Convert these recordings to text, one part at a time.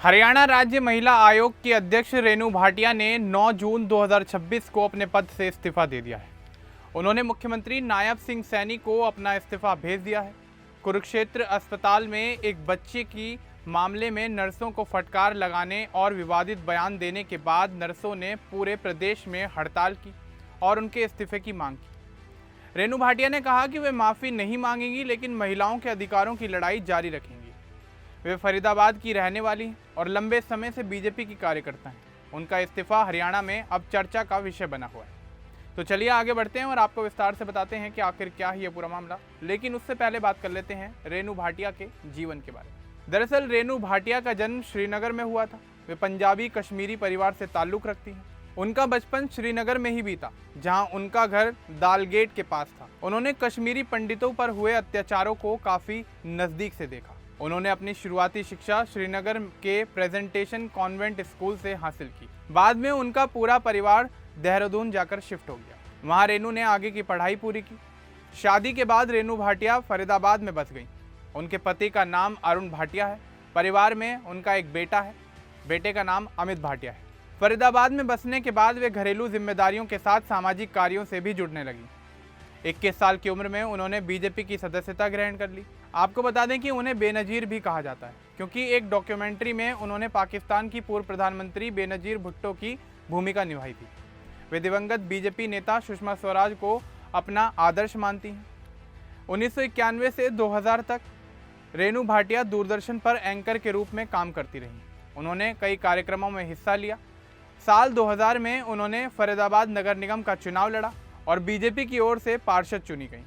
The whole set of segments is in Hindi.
हरियाणा राज्य महिला आयोग की अध्यक्ष रेणु भाटिया ने 9 जून 2026 को अपने पद से इस्तीफा दे दिया है। उन्होंने मुख्यमंत्री नायब सिंह सैनी को अपना इस्तीफा भेज दिया है। कुरुक्षेत्र अस्पताल में एक बच्चे की मामले में नर्सों को फटकार लगाने और विवादित बयान देने के बाद नर्सों ने पूरे प्रदेश में हड़ताल की और उनके इस्तीफे की मांग की। रेणु भाटिया ने कहा कि वे माफ़ी नहीं मांगेंगी, लेकिन महिलाओं के अधिकारों की लड़ाई जारी रखेंगी। वे फरीदाबाद की रहने वाली हैं और लंबे समय से बीजेपी की कार्यकर्ता हैं। उनका इस्तीफा हरियाणा में अब चर्चा का विषय बना हुआ है। तो चलिए आगे बढ़ते हैं और आपको विस्तार से बताते हैं कि आखिर क्या है ये पूरा मामला। लेकिन उससे पहले बात कर लेते हैं रेणु भाटिया के जीवन के बारे में। दरअसल रेणु भाटिया का जन्म श्रीनगर में हुआ था। वे पंजाबी कश्मीरी परिवार से ताल्लुक़ रखती हैं। उनका बचपन श्रीनगर में ही बीता, जहां उनका घर दालगेट के पास था। उन्होंने कश्मीरी पंडितों पर हुए अत्याचारों को काफ़ी नज़दीक से देखा। उन्होंने अपनी शुरुआती शिक्षा श्रीनगर के प्रेजेंटेशन कॉन्वेंट स्कूल से हासिल की। बाद में उनका पूरा परिवार देहरादून जाकर शिफ्ट हो गया। वहां रेणु ने आगे की पढ़ाई पूरी की। शादी के बाद रेणु भाटिया फरीदाबाद में बस गई। उनके पति का नाम अरुण भाटिया है। परिवार में उनका एक बेटा है। बेटे का नाम अमित भाटिया है। फरीदाबाद में बसने के बाद वे घरेलू जिम्मेदारियों के साथ सामाजिक कार्यों से भी जुड़ने लगी। 21 साल की उम्र में उन्होंने बीजेपी की सदस्यता ग्रहण कर ली। आपको बता दें कि उन्हें बेनज़ीर भी कहा जाता है, क्योंकि एक डॉक्यूमेंट्री में उन्होंने पाकिस्तान की पूर्व प्रधानमंत्री बेनज़ीर भुट्टो की भूमिका निभाई थी। वे दिवंगत बीजेपी नेता सुषमा स्वराज को अपना आदर्श मानती हैं। 1991 से 2000 तक रेणु भाटिया दूरदर्शन पर एंकर के रूप में काम करती रहीं। उन्होंने कई कार्यक्रमों में हिस्सा लिया। साल 2000 में उन्होंने फरीदाबाद नगर निगम का चुनाव लड़ा और बीजेपी की ओर से पार्षद चुनी गई।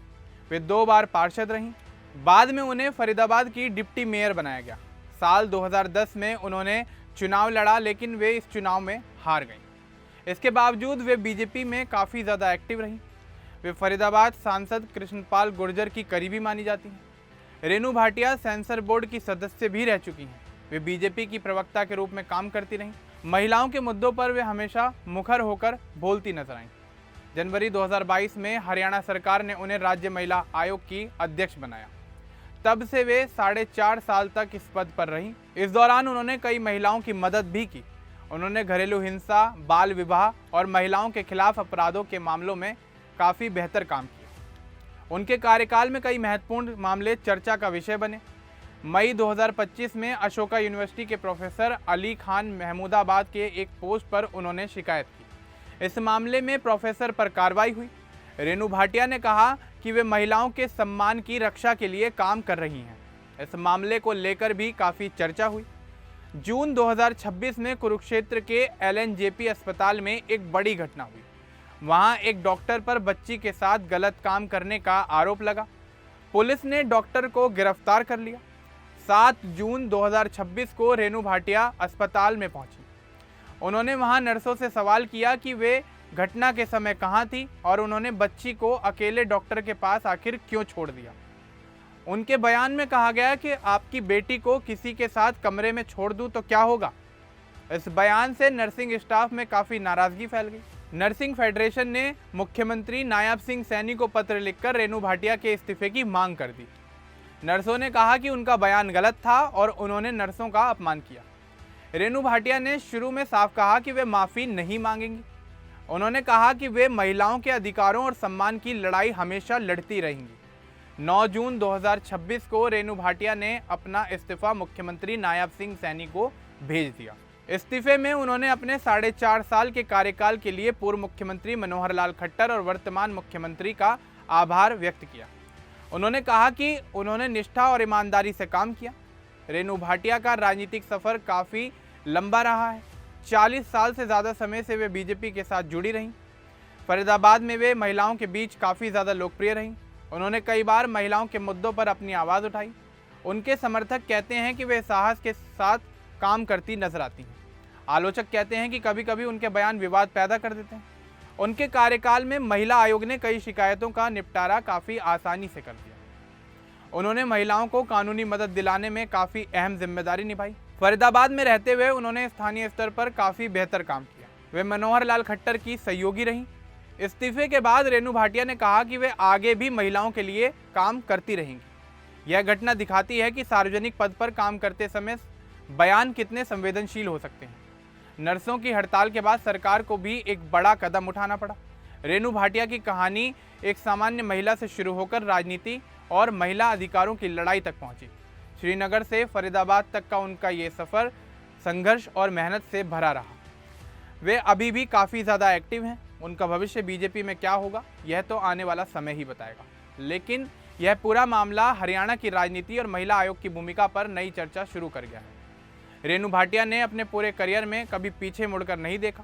वे 2 बार पार्षद रहीं। बाद में उन्हें फरीदाबाद की डिप्टी मेयर बनाया गया। साल 2010 में उन्होंने चुनाव लड़ा, लेकिन वे इस चुनाव में हार गईं। इसके बावजूद वे बीजेपी में काफ़ी ज़्यादा एक्टिव रहीं। वे फरीदाबाद सांसद कृष्णपाल गुर्जर की करीबी मानी जाती हैं। रेणु भाटिया सेंसर बोर्ड की सदस्य भी रह चुकी हैं। वे बीजेपी की प्रवक्ता के रूप में काम करती रहीं। महिलाओं के मुद्दों पर वे हमेशा मुखर होकर बोलती नजर आईं। जनवरी 2022 में हरियाणा सरकार ने उन्हें राज्य महिला आयोग की अध्यक्ष बनाया। तब से वे 4.5 साल तक इस पद पर रहीं। इस दौरान उन्होंने कई महिलाओं की मदद भी की। उन्होंने घरेलू हिंसा, बाल विवाह और महिलाओं के खिलाफ अपराधों के मामलों में काफ़ी बेहतर काम किया। उनके कार्यकाल में कई महत्वपूर्ण मामले चर्चा का विषय बने। मई 2025 में अशोका यूनिवर्सिटी के प्रोफेसर अली खान महमूदाबाद के एक पोस्ट पर उन्होंने शिकायत की। इस मामले में प्रोफेसर पर कार्रवाई हुई। रेणु भाटिया ने कहा कि वे महिलाओं के सम्मान की रक्षा के लिए काम कर रही हैं। इस मामले को लेकर भी काफ़ी चर्चा हुई। जून 2026 में कुरुक्षेत्र के LNJP अस्पताल में एक बड़ी घटना हुई। वहां एक डॉक्टर पर बच्ची के साथ गलत काम करने का आरोप लगा। पुलिस ने डॉक्टर को गिरफ्तार कर लिया। 7 जून 2026 को रेणु भाटिया अस्पताल में पहुंची। उन्होंने वहां नर्सों से सवाल किया कि वे घटना के समय कहां थी और उन्होंने बच्ची को अकेले डॉक्टर के पास आखिर क्यों छोड़ दिया। उनके बयान में कहा गया कि आपकी बेटी को किसी के साथ कमरे में छोड़ दूं तो क्या होगा। इस बयान से नर्सिंग स्टाफ में काफ़ी नाराज़गी फैल गई। नर्सिंग फेडरेशन ने मुख्यमंत्री नायब सिंह सैनी को पत्र लिखकर रेणु भाटिया के इस्तीफे की मांग कर दी। नर्सों ने कहा कि उनका बयान गलत था और उन्होंने नर्सों का अपमान किया। रेणु भाटिया ने शुरू में साफ कहा कि वे माफ़ी नहीं मांगेंगी। उन्होंने कहा कि वे महिलाओं के अधिकारों और सम्मान की लड़ाई हमेशा लड़ती रहेंगी। 9 जून 2026 को रेणु भाटिया ने अपना इस्तीफा मुख्यमंत्री नायब सिंह सैनी को भेज दिया। इस्तीफे में उन्होंने अपने 4.5 साल के कार्यकाल के लिए पूर्व मुख्यमंत्री मनोहर लाल खट्टर और वर्तमान मुख्यमंत्री का आभार व्यक्त किया। उन्होंने कहा कि उन्होंने निष्ठा और ईमानदारी से काम किया। रेणु भाटिया का राजनीतिक सफ़र काफ़ी लंबा रहा है। 40 साल से ज़्यादा समय से वे बीजेपी के साथ जुड़ी रहीं। फरीदाबाद में वे महिलाओं के बीच काफ़ी ज़्यादा लोकप्रिय रहीं। उन्होंने कई बार महिलाओं के मुद्दों पर अपनी आवाज़ उठाई। उनके समर्थक कहते हैं कि वे साहस के साथ काम करती नजर आती हैं। आलोचक कहते हैं कि कभी कभी उनके बयान विवाद पैदा कर देते हैं। उनके कार्यकाल में महिला आयोग ने कई शिकायतों का निपटारा काफ़ी आसानी से कर दिया। उन्होंने महिलाओं को कानूनी मदद दिलाने में काफ़ी अहम जिम्मेदारी निभाई। फरीदाबाद में रहते हुए उन्होंने स्थानीय स्तर पर काफ़ी बेहतर काम किया। वे मनोहर लाल खट्टर की सहयोगी रहीं। इस्तीफे के बाद रेणु भाटिया ने कहा कि वे आगे भी महिलाओं के लिए काम करती रहेंगी। यह घटना दिखाती है कि सार्वजनिक पद पर काम करते समय बयान कितने संवेदनशील हो सकते हैं। नर्सों की हड़ताल के बाद सरकार को भी एक बड़ा कदम उठाना पड़ा। रेणु भाटिया की कहानी एक सामान्य महिला से शुरू होकर राजनीति और महिला अधिकारों की लड़ाई तक पहुंची। श्रीनगर से फरीदाबाद तक का उनका ये सफ़र संघर्ष और मेहनत से भरा रहा। वे अभी भी काफ़ी ज़्यादा एक्टिव हैं। उनका भविष्य बीजेपी में क्या होगा यह तो आने वाला समय ही बताएगा। लेकिन यह पूरा मामला हरियाणा की राजनीति और महिला आयोग की भूमिका पर नई चर्चा शुरू कर गया है। रेणु भाटिया ने अपने पूरे करियर में कभी पीछे मुड़कर नहीं देखा।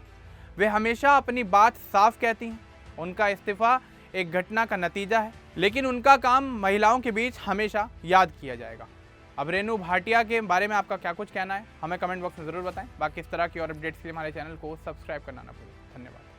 वे हमेशा अपनी बात साफ कहती हैं। उनका इस्तीफा एक घटना का नतीजा है, लेकिन उनका काम महिलाओं के बीच हमेशा याद किया जाएगा। अब रेणु भाटिया के बारे में आपका क्या कुछ कहना है, हमें कमेंट बॉक्स में ज़रूर बताएं। बाकी इस तरह की और अपडेट्स के लिए हमारे चैनल को सब्सक्राइब करना ना भूलें। धन्यवाद।